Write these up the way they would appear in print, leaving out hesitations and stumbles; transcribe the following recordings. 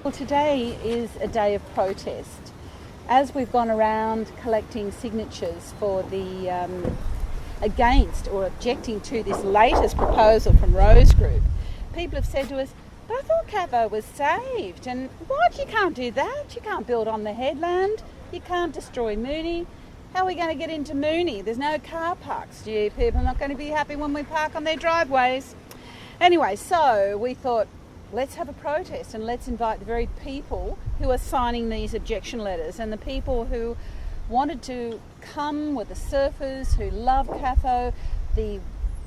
Well, today is a day of protest. As we've gone around collecting signatures for the against or objecting to this latest proposal from Rose Group, people have said to us, but I thought Catho was saved, and what, you can't do that, you can't build on the headland, you can't destroy Moonee. How are we going to get into Moonee? There's no car parks. You people are not going to be happy when we park on their driveways. Anyway, so we thought, let's have a protest and let's invite the very people who are signing these objection letters and the people who wanted to come with the surfers who love Catho, the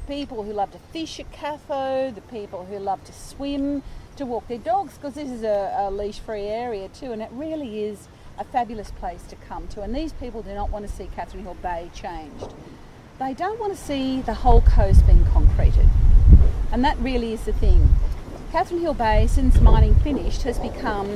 people who love to fish at Catho, the people who love to swim, to walk their dogs, because this is a leash-free area too, and it really is a fabulous place to come to. And these people do not want to see Catherine Hill Bay changed. They don't want to see the whole coast being concreted. And that really is the thing. Catherine Hill Bay, since mining finished, has become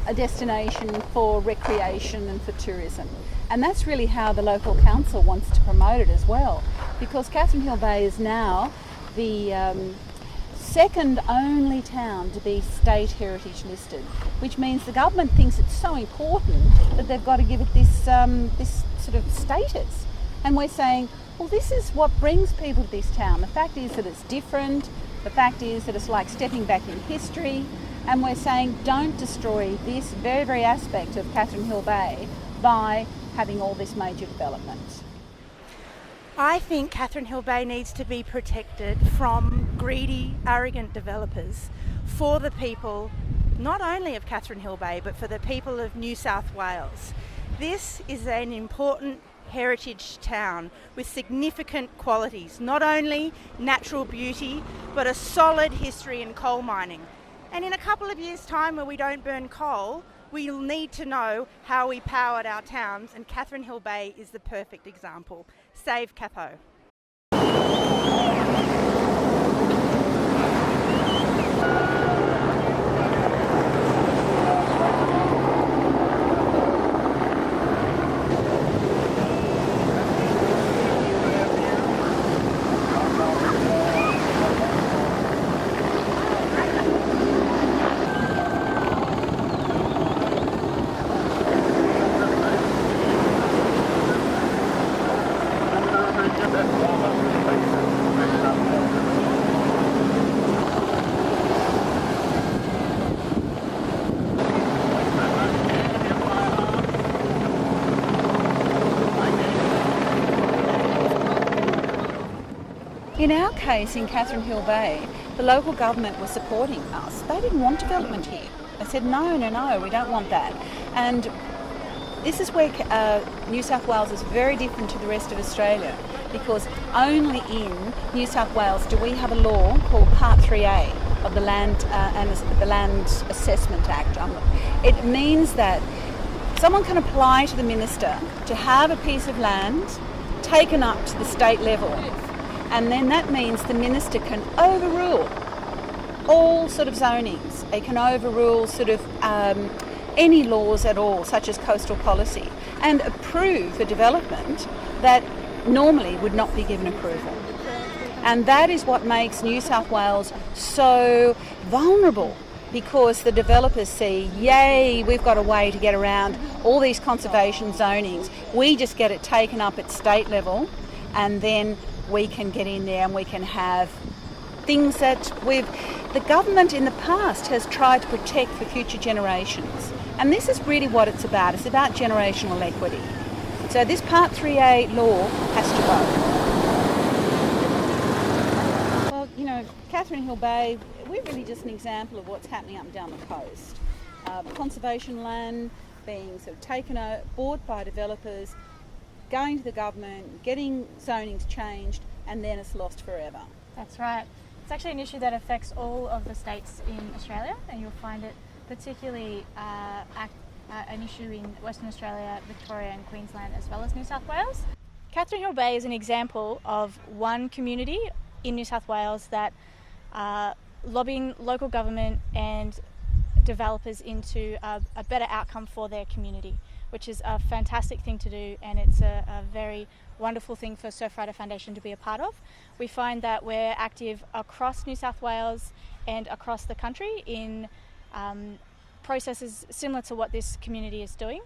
a destination for recreation and for tourism. And that's really how the local council wants to promote it as well, because Catherine Hill Bay is now the second only town to be state heritage listed, which means the government thinks it's so important that they've got to give it this sort of status. And we're saying, well, this is what brings people to this town. The fact is that it's different. The fact is that it's like stepping back in history. And we're saying, don't destroy this very, very aspect of Catherine Hill Bay by having all this major development. I think Catherine Hill Bay needs to be protected from greedy, arrogant developers for the people, not only of Catherine Hill Bay, but for the people of New South Wales. This is an important heritage town with significant qualities, not only natural beauty, but a solid history in coal mining. And in a couple of years' time, when we don't burn coal, we'll need to know how we powered our towns, and Catherine Hill Bay is the perfect example. Save Catho. In our case, in Catherine Hill Bay, the local government was supporting us. They didn't want development here. They said, no, we don't want that. And this is where New South Wales is very different to the rest of Australia, because only in New South Wales do we have a law called Part 3A of the Land Assessment Act. It means that someone can apply to the minister to have a piece of land taken up to the state level. And then that means the minister can overrule all sort of zonings. They can overrule sort of any laws at all, such as coastal policy, and approve a development that normally would not be given approval. And that is what makes New South Wales so vulnerable, because the developers see, yay, we've got a way to get around all these conservation zonings. We just get it taken up at state level, and then we can get in there and we can have things that the government in the past has tried to protect for future generations. And this is really what it's about. It's about generational equity. So this Part 3A law has to go. Well, you know, Catherine Hill Bay, we're really just an example of what's happening up and down the coast. Conservation land being sort of taken over, bought by developers, going to the government, getting zonings changed, and then it's lost forever. That's right. It's actually an issue that affects all of the states in Australia, and you'll find it particularly an issue in Western Australia, Victoria and Queensland, as well as New South Wales. Catherine Hill Bay is an example of one community in New South Wales that lobbying local government and developers into a better outcome for their community, which is a fantastic thing to do, and it's a very wonderful thing for Surfrider Foundation to be a part of. We find that we're active across New South Wales and across the country in processes similar to what this community is doing.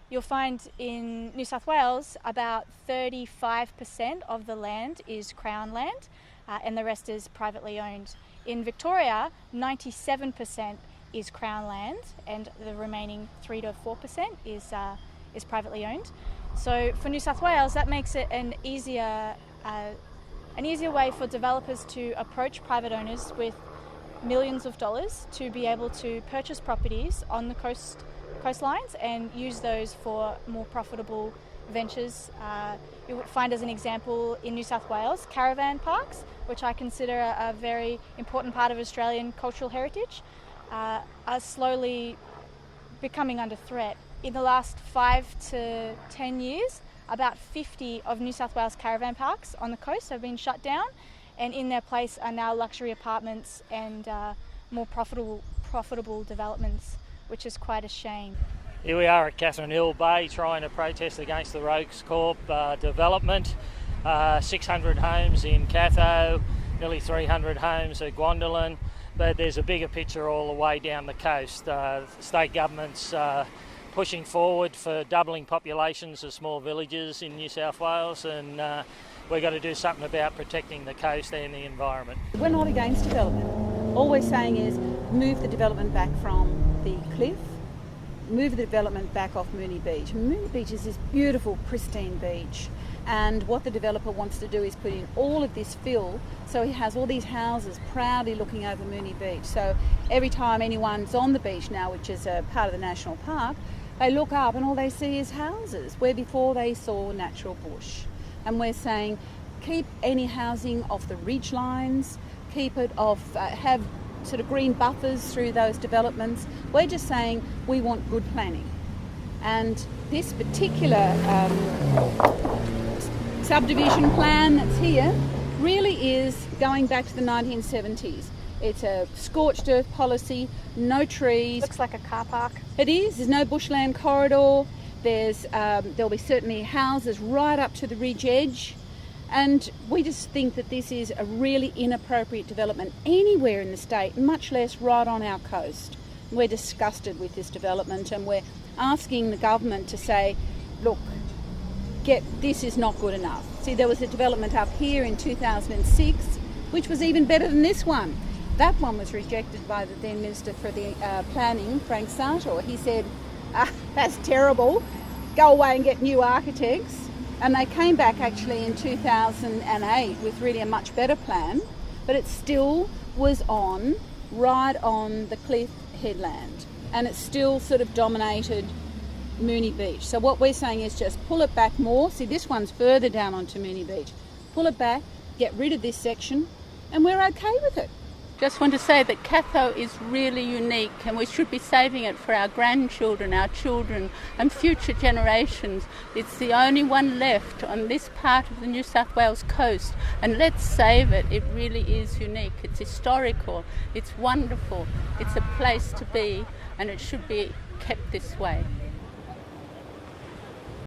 You'll find in New South Wales about 35% of the land is Crown land and the rest is privately owned. In Victoria, 97% is Crown land and the remaining 3 to 4% is privately owned. So for New South Wales, that makes it an easier way for developers to approach private owners with millions of dollars to be able to purchase properties on the coastlines and use those for more profitable ventures. You would find, as an example, in New South Wales, caravan parks, which I consider a very important part of Australian cultural heritage, are slowly becoming under threat. In the last 5 to 10 years, about 50 of New South Wales caravan parks on the coast have been shut down, and in their place are now luxury apartments and more profitable developments, which is quite a shame. Here we are at Katherine Hill Bay trying to protest against the Rogues Corp development. 600 homes in Catho, nearly 300 homes at Guandolen, but there's a bigger picture all the way down the coast. The state government's pushing forward for doubling populations of small villages in New South Wales, and we've got to do something about protecting the coast and the environment. We're not against development. All we're saying is move the development back from the cliff, move the development back off Moonee Beach. Moonee Beach is this beautiful, pristine beach, and what the developer wants to do is put in all of this fill, so he has all these houses proudly looking over Moonee Beach. So every time anyone's on the beach now, which is a part of the national park, they look up and all they see is houses, where before they saw natural bush. And we're saying keep any housing off the ridge lines, keep it off, have sort of green buffers through those developments. We're just saying we want good planning. And this particular subdivision plan that's here really is going back to the 1970s. It's a scorched earth policy, no trees. Looks like a car park. It is. There's no bushland corridor. There'll be certainly houses right up to the ridge edge. And we just think that this is a really inappropriate development anywhere in the state, much less right on our coast. We're disgusted with this development, and we're asking the government to say, look, this is not good enough. See, there was a development up here in 2006, which was even better than this one. That one was rejected by the then Minister for the Planning, Frank Sartor. He said, that's terrible, go away and get new architects. And they came back actually in 2008 with really a much better plan, but it still was right on the cliff headland, and it still sort of dominated Moonee Beach. So what we're saying is just pull it back more. See, this one's further down onto Moonee Beach. Pull it back, get rid of this section, and we're okay with it. Just want to say that Catho is really unique, and we should be saving it for our grandchildren, our children and future generations. It's the only one left on this part of the New South Wales coast, and let's save it. It really is unique. It's historical. It's wonderful. It's a place to be, and it should be kept this way.